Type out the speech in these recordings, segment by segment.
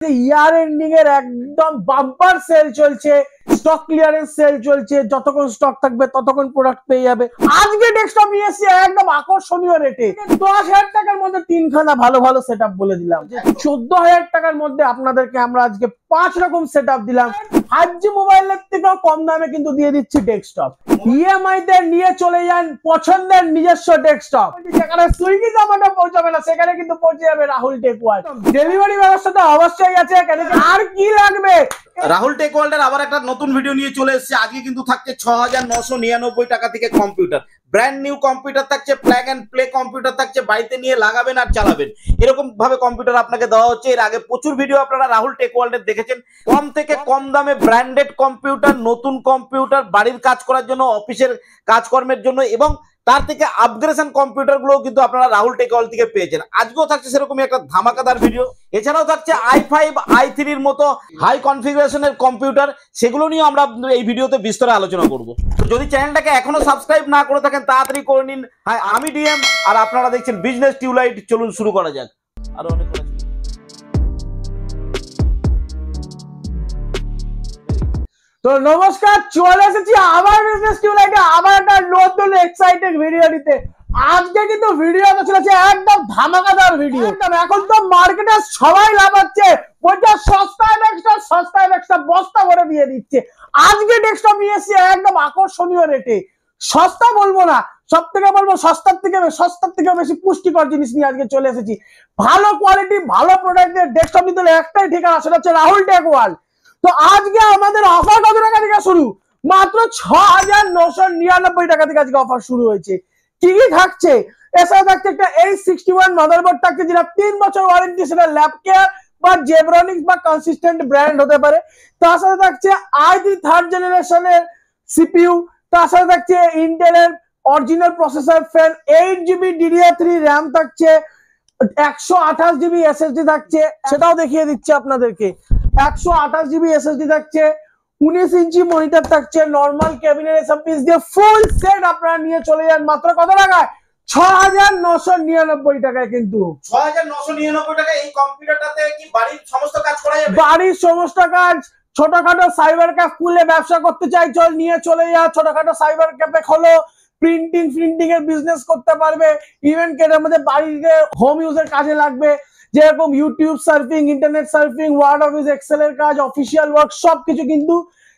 Year ending এর একদম bumper sell চলছে, স্টক ক্লিয়ারেন্স সেল চলছে, যতক্ষণ স্টক থাকবে ততক্ষণ প্রোডাক্ট পেয়ে যাবে। আজকে ডেস্কটপ নিয়ে এসেছি একদম আকর্ষণীয় রেটে 10,000 টাকার মধ্যে তিনখানা ভালো ভালো সেটআপ বলে দিলাম। 14,000 টাকার মধ্যে আপনাদেরকে আমরা আজকে 5 রকম সেটআপ দিলাম। 5G মোবাইলের থেকেও কম দামে কিন্তু দিয়ে দিচ্ছি ডেস্কটপ। ইএমআই তে নিয়ে চলে যান পছন্দের নিজস্ব ডেস্কটপ। যেখানে সুইগি জোম্যাটো পৌঁছাবে না সেখানে কিন্তু পৌঁছে যাবে রাহুল টেক ওয়ার্ল্ড। ডেলিভারি ব্যবস্থাটা অবশ্যই আছে। আর কি লাগবে? রাহুল টেক ওয়ার্ল্ডের আবার একটা নতুন ভিডিও নিয়ে চলে এসেছে। আজকে কিন্তু থাকছে 6,999 টাকা থেকে কম্পিউটার, ব্র্যান্ড নিউ কম্পিউটার থাকছে, প্লাগ এন্ড প্লে কম্পিউটার থাকছে, বাড়িতে নিয়ে লাগাবেন আর চালাবেন এরকম ভাবে কম্পিউটার আপনাকে দেওয়া হচ্ছে। এর আগে প্রচুর ভিডিও আপনারা রাহুল টেক ওয়ার্ল্ডের দেখেছেন। কম থেকে কম দামে ব্র্যান্ডেড কম্পিউটার, নতুন কম্পিউটার, বাড়ির কাজ করার জন্য, অফিসের কাজকর্মের জন্য এবং তার থেকে আপগ্রেডেশন কম্পিউটার গুলো কিন্তু আপনারা রাহুল টেক ওয়ার্ল্ড থেকে পেয়েছেন। আজকেও থাকছে সেরকমই একটা ধামাকাদার ভিডিও। এছাড়াও থাকছে i5 i3 এর মতো হাই কনফিগারেশনের কম্পিউটার, সেগুলো নিয়ে আমরা এই ভিডিওতে বিস্তারে আলোচনা করব। যদি চ্যানেলটাকে এখনো সাবস্ক্রাইব না করে থাকেন তাড়াতাড়ি করে নিন। হ্যাঁ, আমি ডিএম আর আপনারা দেখছেন বিজনেস টিউবলাইট। চলুন শুরু করা যাক। আরো অনেক তো নমস্কার, চলে এসেছি আবার বিজনেস টিউবলাইটে আবার একটা নতুন এক্সাইটিং ভিডিও নিতে। আজকে কিন্তু ভিডিওটা চলেছে একদম ধামাকাদার ভিডিও। এখন তো মার্কেটে সবাই লাভাচ্ছে, বলছে সস্তায় ডেস্কটপ, সস্তায় ডেস্কটপ, বস্তা ভরে দিয়ে দিচ্ছে। আজকে ডেস্কটপ নিয়ে এসেছি একদম আকর্ষণীয় রেটে। সস্তা বলবো না, সব থেকে বলবো সস্তার থেকে বেশি পুষ্টিকর জিনিস নিয়ে আজকে চলে এসেছি। ভালো কোয়ালিটি, ভালো প্রোডাক্টের ডেস্কটপ নিতে হলে একটাই ঠিকানা, সেটা হচ্ছে রাহুল টেক ওয়ার্ল্ড। তো আজকে আমাদের অফার কত টাকা থেকে শুরু? মাত্র 6,999 টাকা থেকে আজকে অফার শুরু হয়েছে। কি কি থাকছে? এছাড়া থাকছে একটা H61 মাদারবোর্ড থাকছে, যেটা 3 বছর ওয়ারেন্টি, সেটা ল্যাপকেয়ার বা জেব্রনিক্স বা কনসিস্টেন্ট ব্র্যান্ড হতে পারে। তার সাথে থাকছে i3 থার্ড জেনারেশনের সিপিইউ। তার সাথে থাকছে ইন্টেলের original processor fan, 8GB DDR3 RAM থাকছে, 128GB SSD থাকছে, সেটাও দেখিয়ে দিচ্ছি আপনাদেরকে। 128GB SSD থাকছে, 19 ইঞ্চি মনিটর থাকছে, নরমাল ক্যাবিনেট এসব পিস দিয়ে ফুল সেট আপনারা নিয়ে চলে যান মাত্র কত টাকায়? 6,999 টাকায়। কিন্তু 6,999 টাকা এই কম্পিউটারটাতে কি বাড়ির সমস্ত কাজ করা যাবে? বাড়ির সমস্ত কাজ, ছোটখাটো সাইবার ক্যাফ খুলে ব্যবসা করতে চাই, চল নিয়ে চলে যা। ছোটখাটো সাইবার ক্যাফে খোলো, প্রিন্টিং এর বিজনেস করতে পারবে। ইভেন এর মধ্যে বাড়িতে হোম ইউজের কাজে লাগবে, যেরকম YouTube surfing, internet surfing, word office, excel এর কাজ, অফিসিয়াল ওয়ার্ক, সবকিছু কিন্তু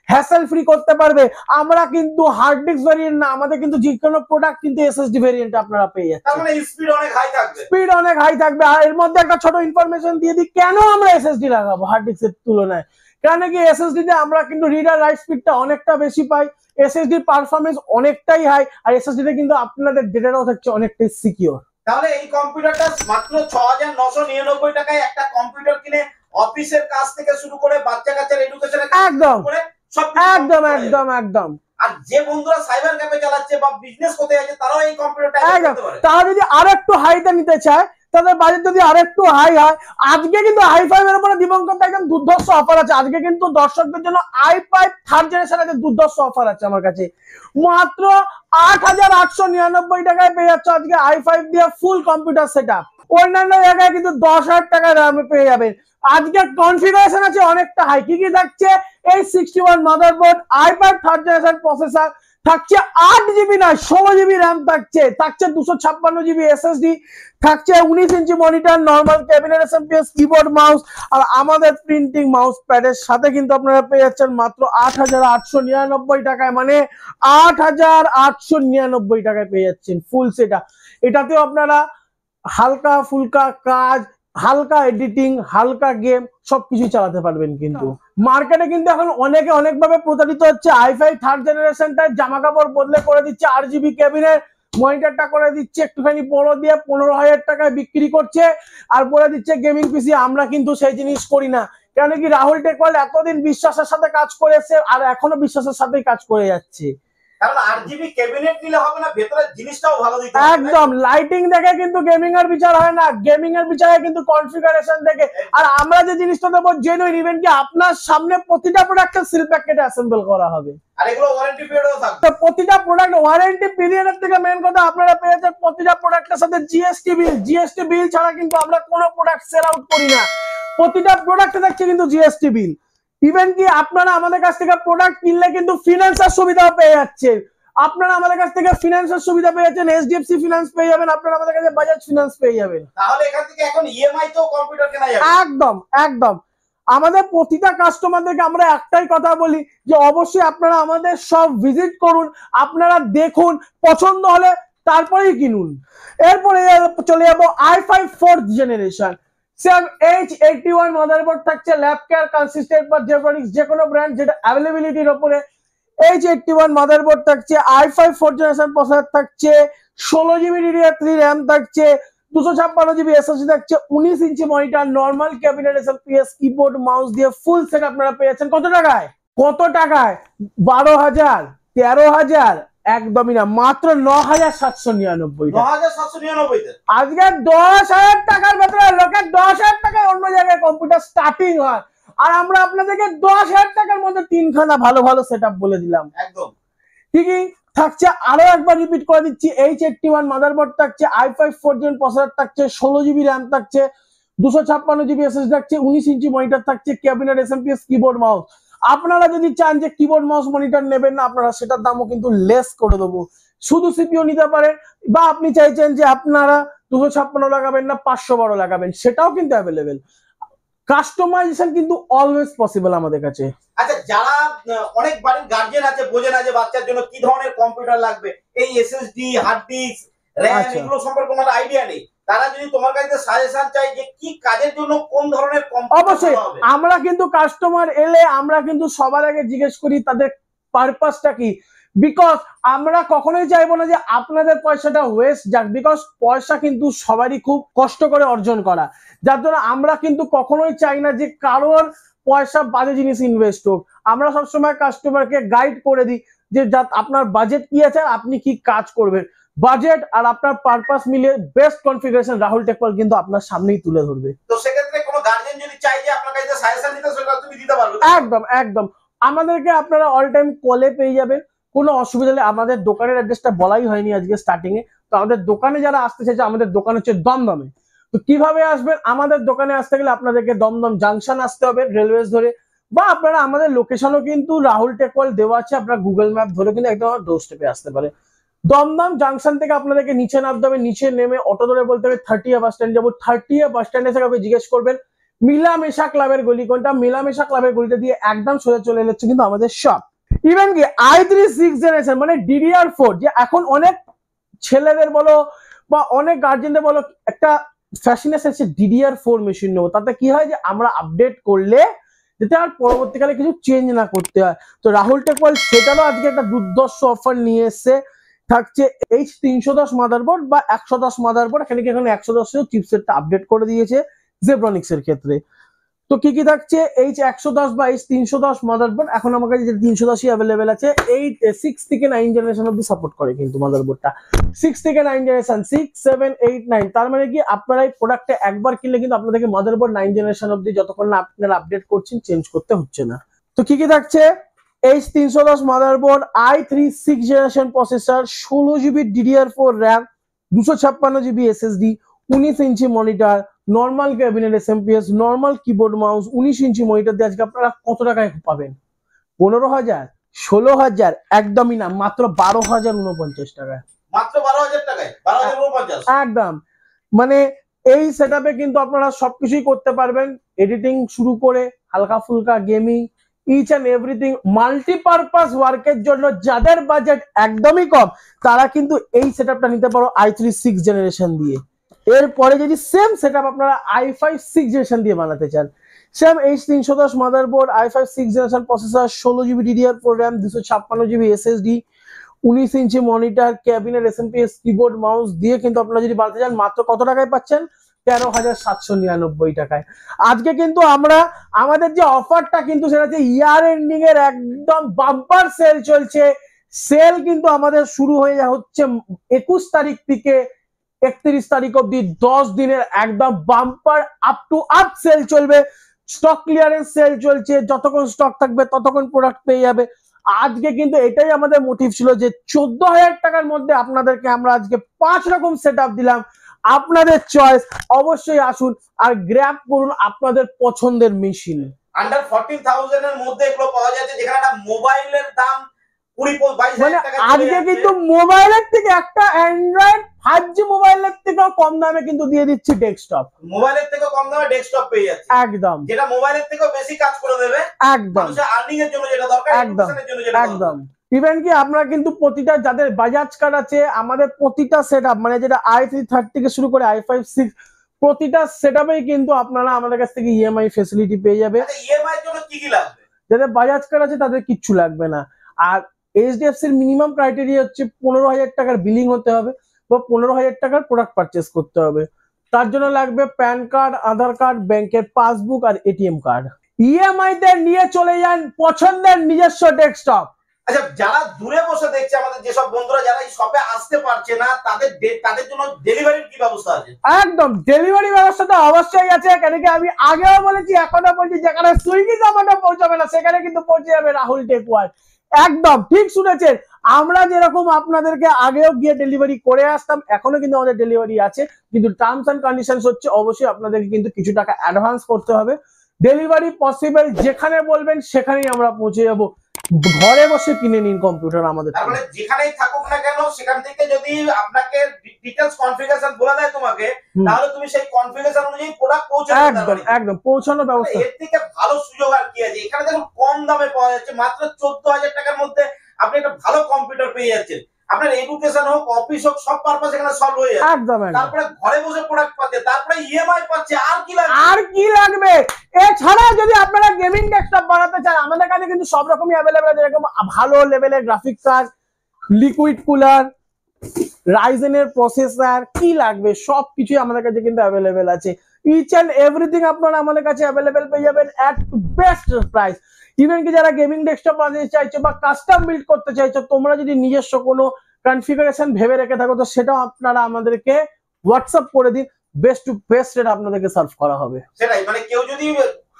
হ্যাসেল ফ্রি করতে পারবে। আমরা কিন্তু হার্ড ডিস্ক ভেরিয়েন্ট না, আমাদের কিন্তু যে কোনো প্রোডাক্ট কিন্তু এসএসডি ভেরিয়েন্ট আপনারা পেয়ে যাচ্ছেন। তার মানে স্পিড অনেক হাই থাকবে। স্পিড অনেক হাই থাকবে। আর এর মধ্যে একটা ছোট ইনফরমেশন দিয়ে দিই, কেন আমরা এসএসডি লাগাবো হার্ড ডিস্কের তুলনায়। কারণ কি এসএসডি তে আমরা কিন্তু রিডার রাইট স্পিডটা অনেকটা বেশি পাই, এসএসডি পারফরম্যান্স অনেকটাই হাই, আর এসএসডি তে কিন্তু আপনাদের ডেটাটাও থাকছে অনেকটাই সিকিউর। তাহলে এই কম্পিউটারটা মাত্র 6,999 টাকায় একটা কম্পিউটার কিনে অফিসের কাজ থেকে শুরু করে বাচ্চা কাচ্চার এডুকেশনের একদম করে সব একদম একদম একদম। আর যে বন্ধুরা সাইবার ক্যাফে চালাচ্ছে বা বিজনেস করতে যাচ্ছে তারাও এই কম্পিউটারটা কিনতে পারে। তারা যদি আরেকটু হাইতে নিতে চায়, তাদের বাজেট যদি আরেকটু হাই হয়, আজকে কিন্তু i5 এর উপরে দিবঙ্কর একদম দুর্ধর্ষ অফার আছে। আজকে কিন্তু দর্শকদের জন্য i5 থার্ড জেনারেশনের দুর্ধর্ষ অফার আছে আমার কাছে। মাত্র 8,899 টাকায় পেয়ে যাচ্ছে আজকে i5 দিয়ে ফুল কম্পিউটার সেটআপ। অন্যান্য জায়গায় কিন্তু 10,000 টাকা দামে পেয়ে যাবেন। আজকে কনফিগারেশন আছে অনেকটা হাই। কি কি থাকছে? H61 motherboard, i5 third generation processor থাকছে, 8GB না 16GB র্যাম থাকছে, 256GB SSD থাকছে, 19 inch monitor, normal cabinet SMPS, keyboard, mouse, আর আমাদের প্রিন্টিং মাউস প্যাডের সাথে কিন্তু আপনারা পেয়ে যাচ্ছেন মাত্র 8,899 টাকায়। মানে 8,899 টাকায় পেয়ে যাচ্ছেন ফুল সেটআপ। এটাতেও আপনারা হালকা ফুলকা কাজ, হালকা এডিটিং, হালকা গেম সবকিছু চালাতে পারবেন। কিন্তু মার্কেটে কিন্তু এখন অনেকে অনেকভাবে প্রতারিত হচ্ছে। i5 থার্ড জেনারেশনটায় জামা কাপড় বদলে করে দিচ্ছে, 8GB ক্যাবিনেট মনিটরটা করে দিচ্ছে একটুখানি বড় দিয়ে 15,000 টাকায় বিক্রি করছে, আর বলে দিচ্ছে গেমিং পিসি। আমরা কিন্তু সেই জিনিস করি না। কেন কি রাহুল টেক ওয়ার্ল্ড এতদিন বিশ্বাসের সাথে কাজ করেছে আর এখনো বিশ্বাসের সাথেই কাজ করে যাচ্ছে। কারণ 8GB ক্যাবিনেট নিলে হবে না, ভেতরের জিনিসটাও ভালো দিতে হবে। একদম লাইটিং দেখে কিন্তু গেমিং এর বিচার হয় না, গেমিং এর বিচার হয় কিন্তু কনফিগারেশন দেখে। আর আমরা যে জিনিসটা দেবো জেনুইন, ইভেন কি আপনার সামনে প্রতিটা প্রোডাক্টের সিল প্যাকেটে অ্যাসেম্বল করা হবে, আর এগুলো ওয়ারেন্টি পিরিয়ডও থাকবে। তো প্রতিটা প্রোডাক্ট ওয়ারেন্টি পিরিয়ডের থেকে মেইন কথা আপনারা পেয়েছেন প্রতিটা প্রোডাক্টের সাথে জিএসটি বিল। জিএসটি বিল ছাড়া কিন্তু আমরা কোনো প্রোডাক্ট সেল আউট করি না। প্রতিটা প্রোডাক্টে থাকছে কিন্তু জিএসটি বিল। ইভেন কি আপনারা আমাদের কাছ থেকে প্রোডাক্ট কিনলে কিন্তু ফিনান্সের সুবিধাও পেয়ে যাচ্ছেন। আপনারা আমাদের কাছ থেকে ফিনান্সের সুবিধা পেয়ে যাচ্ছেন, এইচডিএফসি ফিনান্স পেয়ে যাবেন, আপনারা আমাদের কাছে বাজাজ ফিনান্স পেয়ে যাবেন। তাহলে এখান থেকে এখন ইএমআই তেও কম্পিউটার কেনা যাবে। একদম একদম। আমাদের প্রতিটা কাস্টমারদেরকে আমরা একটাই কথা বলি যে অবশ্যই আপনারা আমাদের সব ভিজিট করুন, আপনারা দেখুন, পছন্দ হলে তারপরেই কিনুন। এরপরে চলে যাবো i5 4th generation. Same H81 motherboard থাকছে, ল্যাব কেয়ার, কনসিস্টেন্ট বা জেব্রানিক্স যে কোনো ব্র্যান্ড যেটা অ্যাভেলেবিলিটির উপরে H81 মাদারবোর্ড থাকছে, i5 4th জেনারেশন প্রসেসর থাকছে, 16GB DDR3 র্যাম থাকছে, 256GB SSD থাকছে, 19 inch monitor, normal cabinet SLPS, keyboard mouse দিয়ে ফুল সেট আপনারা পেয়ে যাচ্ছেন। কত টাকায়? কত টাকায়? 12,000, 13,000, একদমই না, মাত্র 9,799 টাকা। 9,799 তে আজকে 10,000 টাকার ভেতরে লোকে 10,000 টাকায় অন্য জায়গায় কম্পিউটার স্টার্টিং হয়, আর আমরা আপনাদেরকে 10,000 টাকার মধ্যে তিনখানা ভালো ভালো সেটআপ বলে দিলাম। একদম ঠিকই থাকছে। আরো একবার রিপিট করে দিচ্ছি, H81 মাদারবোর্ড থাকছে, i5 4th জেন প্রসেসর থাকছে, 16GB র্যাম থাকছে, 256GB SSD থাকছে, 19 ইঞ্চি মনিটর থাকছে, ক্যাবিনেট এসএমপিএস, কিবোর্ড মাউস। আপনারা যদি চান যে কিবোর্ড মাউস মনিটর নেবেন না, আপনারা সেটার দামও কিন্তু লেস করে দেবো। শুধু সিপিইউ নিতে পারেন, বা আপনি চাইছেন যে আপনারা 256 লাগাবেন না 512 লাগাবেন, সেটাও কিন্তু অ্যাভেলেবেল। কাস্টমাইজেশন কিন্তু অলওয়েজ পসিবল আমাদের কাছে। আচ্ছা, যারা অনেক বাড়ির গার্জিয়ান আছে, বোঝে না যে বাচ্চার জন্য কি ধরনের কম্পিউটার লাগবে, এই এসএসডি, হার্ড ডিস্ক, র‍্যাম এগুলো সম্পর্কে কোনো আইডিয়া নেই, তারা যদি তোমার কাছে সাজেশন চাই যে কি কাজের জন্য কোন ধরনের কম্পিউটার, অবশ্যই আমরা কিন্তু কাস্টমার এলে আমরা কিন্তু সবার আগে জিজ্ঞেস করি তাদের পারপাসটা কি, বিকজ আমরা কখনোই চাইবো না যে আপনাদের পয়সাটা ওয়েস্ট যাক, বিকজ পয়সা কিন্তু সবারই খুব কষ্ট করে অর্জন করা, যার জন্য আমরা কিন্তু কখনোই চাই না যে কারোর পয়সা বাজে জিনিস ইনভেস্ট হোক। আমরা সবসময় কাস্টমারকে গাইড করে দিই যে আপনার বাজেট কি আছে, আপনি কি কাজ করবেন, বাজেট আর আপনার পারপাস মিলিয়ে বেস্ট কনফিগারেশন রাহুল টেকওয়াল কিন্তু আপনার সামনেই তুলে ধরবে। তো সেক্ষেত্রে কোনো গার্জিয়ান যদি চাই যে আপনার কাছে সাজেশন দিতে, সেটা তুমি দিতে পারবে। একদম একদম। আমাদেরকে আপনারা অল টাইম কলে পেয়ে যাবেন, কোনো অসুবিধা নেই। আমাদের দোকানের অ্যাড্রেসটা বলাই হয়নি আজকে স্টার্টিং এ। তো আমাদের দোকানে যারা আসতে চাইছে, আমাদের দোকান হচ্ছে দমদমে। তো কিভাবে আসবেন? আমাদের দোকানে আসতে গেলে আপনাদেরকে দমদম জাংশন আসতে হবে রেলওয়েজ ধরে, বা আপনারা আমাদের লোকেশনও কিন্তু রাহুল টেকওয়াল দেওয়া আছে, আপনারা গুগল ম্যাপ ধরে কিন্তু একদম ডোর স্টেপে আসতে পারে। দমদম জাংশন থেকে আপনাদেরকে নিচে নামতে হবে, নিচে নেমে অটো ধরে বলতে হবে 30A বাস স্ট্যান্ড যাবো। 30A বাস স্ট্যান্ডে থেকে আপনি জিজ্ঞেস করবেন মিলামেশা ক্লাবের গলি কোনটা, মিলামেশা ক্লাবের গলিটা দিয়ে একদম সোজা চলে এলে কিন্তু আমাদের শপ। ইভেন কি i3 6th জেনারেশন মানে DDR4, যে এখন অনেক ছেলেদের বলো বা অনেক গার্জেনদের বলো একটা ফ্যাশনেস আছে DDR4 মেশিন নেবো, তাতে কি হয় যে আমরা আপডেট করলে যাতে আর পরবর্তীকালে কিছু চেঞ্জ না করতে হয়। তো রাহুল টেকওয়াল সেটারও আজকে একটা দুর্ধর্ষ অফার নিয়ে এসছে। থাকছে H310 মাদারবোর্ড বা 110 মাদারবোর্ড, এখানে কি এখন 110 চিপসেটটা আপডেট করে দিয়েছে জেব্রনিক্স এর ক্ষেত্রে। তো কি কি থাকছে? H110 বা H310 মাদারবোর্ড, এখন আমার কাছে যে 310ই অ্যাভেলেবেল আছে। 6 থেকে 9 জেনারেশন অব্দি সাপোর্ট করে কিন্তু মাদারবোর্ডটা, 6 থেকে 9 জেনারেশন, 6, 7, 8, 9। তার মানে কি আপনারা এই প্রোডাক্টটা একবার কিনলে কিন্তু আপনাদেরকে মাদারবোর্ড 9 জেনারেশন অব্দি যতক্ষণ না আপনারা আপডেট করছেন চেঞ্জ করতে হচ্ছে না। তো কি কি থাকছে? H310 motherboard, i3 6th generation processor, 16GB DDR4 RAM, 256GB SSD, 19 inch monitor, normal cabinet SMPS, normal keyboard mouse, 19 inch monitor দিয়ে আজকে আপনারা কত টাকায় পাবেন? 15,000, 16,000, একদমই না, মাত্র 12,049 টাকায়। মাত্র 12,000 টাকায়, 12,049 একদম। মানে এই সেটআপে কিন্তু আপনারা সবকিছুই করতে পারবেন, এডিটিং শুরু করে হালকা ফুলকা gaming, each and everything, multipurpose ওয়ার্কের জন্য যাদের বাজেট একদমই কম তারা কিন্তু এই সেটআপটা নিতে পারো i3 6th জেনারেশন দিয়ে। এরপরে যদি সেম সেটআপ আপনারা i5 6th জেনারেশন দিয়ে বানাতে চান, same H310 motherboard, i5 6th generation processor, 16GB DDR4 RAM, 256GB SSD, 19 inch monitor, cabinet SMPS, keyboard mouse দিয়ে কিন্তু আপনারা যদি বানাতে চান মাত্র কত টাকায় পাচ্ছেন? 13,799 টাকায়। আজকে কিন্তু আমরা আমাদের যে অফারটা কিন্তু সেটা হচ্ছে ইয়ার এন্ডিং এর একদম বাম্পার সেল চলছে। সেল কিন্তু আমাদের শুরু হয়ে হচ্ছে 21 তারিখ থেকে 31 তারিখ অব্দি 10 দিনের একদম bumper up to up sale চলবে। স্টক ক্লিয়ারেন্স সেল চলছে, যতক্ষণ স্টক থাকবে ততক্ষণ প্রোডাক্ট পেয়ে যাবে। আজকে কিন্তু এটাই আমাদের মোটিভ ছিল যে 14,000 টাকার মধ্যে আপনাদেরকে আমরা আজকে 5 রকম সেটআপ দিলাম। আপনাদের চয়েস, অবশ্যই আসুন আর গ্র্যাব করুন আপনাদের পছন্দের মেশিন। আন্ডার 14,000 এর মধ্যে এগুলো পাওয়া যাচ্ছে, যেখানে একটা মোবাইলের দাম 22,000 মানে টাকা আজকে কিন্তু মোবাইলের থেকে একটা অ্যান্ড্রয়েড 5G মোবাইলের থেকেও কম দামে কিন্তু দিয়ে দিচ্ছি ডেস্কটপ। মোবাইলের থেকে কম দামে ডেস্কটপ পেয়ে যাচ্ছে, একদম যেটা মোবাইলের থেকেও বেশি কাজ করে দেবে, একদম মানুষের আর্নিং এর জন্য যেটা দরকার, একদম এডুকেশনের জন্য যেটা একদম। ইভেন কি আপনারা কিন্তু প্রতিটা যাদের বাজাজ কার্ড আছে, আমাদের প্রতিটা সেটআপ মানে যেটা i330 থেকে শুরু করে i5-6 প্রতিটা সেটআপেই কিন্তু আপনারা আমাদের কাছ থেকে ইএমআই ফেসিলিটি পেয়ে যাবে। ইএমআই এর জন্য কি কি লাগবে? যাদের বাজাজ কার্ড আছে তাদের কিচ্ছু লাগবে না। আর এইচডিএফসির মিনিমাম ক্রাইটেরিয়া হচ্ছে 15,000 টাকার বিলিং হতে হবে বা 15,000 টাকার প্রোডাক্ট পারচেস করতে হবে। তার জন্য লাগবে প্যান কার্ড, আধার কার্ড, ব্যাংকের পাসবুক আর এটিএম কার্ড। ইএমআই তে নিয়ে চলে যান পছন্দের নিজস্ব ডেস্কটপ। আচ্ছা, যারা দূরে বসে দেখছে, আমাদের যেসব বন্ধুরা যারা এই শপে আসতে পারছে না, তাদের জন্য ডেলিভারির কি ব্যবস্থা আছে? একদম ডেলিভারি ব্যবস্থা তো অবশ্যই আছে, কেন কি আমি আগেও বলেছি এখনো বলছি, যেখানে সুইগি জোম্যাটো পৌঁছাবে না সেখানে কিন্তু পৌঁছে যাবে রাহুল টেকওয়ার্ল্ড। একদম ঠিক শুনেছেন, আমরা যেরকম আপনাদেরকে আগেও গিয়ে ডেলিভারি করে আসতাম, এখনো কিন্তু আমাদের ডেলিভারি আছে, কিন্তু টার্মস এন্ড কন্ডিশনস হচ্ছে অবশ্যই আপনাদেরকে কিন্তু কিছু টাকা অ্যাডভান্স করতে হবে। ডেলিভারি পসিবল, যেখানে বলবেন সেখানেই আমরা পৌঁছে যাব। ঘরে বসে কিনে নিন কম্পিউটার আমাদের তার মানে যেখানেই থাকুক না কেন, সেখান থেকে যদি আপনাকে ডিটেইলস কনফিগারেশন বলে দেয় তোমাকে, তাহলে তুমি সেই কনফিগারেশন অনুযায়ী প্রোডাক্ট পৌঁছে দিতে একদম পারবে। একদম পৌঁছানোর ব্যবস্থা। এর থেকে ভালো সুযোগ আর কি আছে? এখানে দেখুন কম দামে পাওয়া যাচ্ছে, মাত্র 14,000 টাকার মধ্যে আপনি একটা ভালো কম্পিউটার পেয়ে যাচ্ছেন। আপনার এডুকেশন হোক, অফিস হোক, সব পারপাস এখানে সলভ হয়ে যাচ্ছে। একদম একদম। তারপরে ঘরে বসে প্রোডাক্ট পাচ্ছে, তারপরে ইএমআই পাচ্ছে, আর কি লাগবে? আর কি লাগবে? এছাড়া যদি আপনারা গেমিং ডেস্কটপ বানাতে চান, আমাদের কাছে কিন্তু সব রকমই অ্যাভেলেবল আছে, যেরকম ভালো লেভেলের গ্রাফিক কার্ড, লিকুইড কুলার, রাইজেনের প্রসেসর, কি লাগবে সবকিছুই আমাদের কাছে কিন্তু অ্যাভেলেবেল আছে। ইচ এন্ড এভরিথিং আপনারা আমাদের কাছে অ্যাভেলেবেল পেয়ে যাবেন এট বেস্ট প্রাইস। ইভেন কি যারা গেমিং ডেস্কটপ বানাতে চাইছো বা কাস্টম বিল্ড করতে চাইছো, তোমরা যদি নিজস্ব কোনো কনফিগারেশন ভেবে রেখে থাকো, তো সেটাও আপনারা আমাদেরকে হোয়াটসঅ্যাপ করে দিন, বেস্ট টু বেস্ট রেট আপনাদেরকে সার্ভ করা হবে। সেটাই, মানে কেউ যদি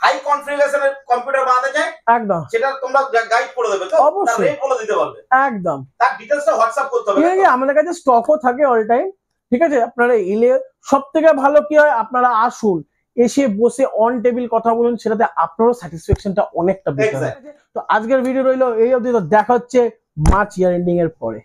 হাই কনফিগারেশনের কম্পিউটার বানাতে চায়, একদম সেটা তোমরা গাইড করে দেবে, তো অবশ্যই। রেট বলে দিতে পারবে, একদম। তার ডিটেইলসটা হোয়াটসঅ্যাপ করতে হবে। ঠিক আছে, আমাদের কাছে স্টকও থাকে অল টাইম। ঠিক আছে, আপনারা এলে সব থেকে ভালো কি হয়, আপনারা আসুন, এসে বসে অন টেবিল কথা বলুন, সেটাতে আপনারও স্যাটিসফ্যাকশনটা অনেকটা বেশি হয়। তো আজকের ভিডিও রইলো এই অবধি, তো দেখা হচ্ছে মার্চ ইয়ার এন্ডিং এর পরে।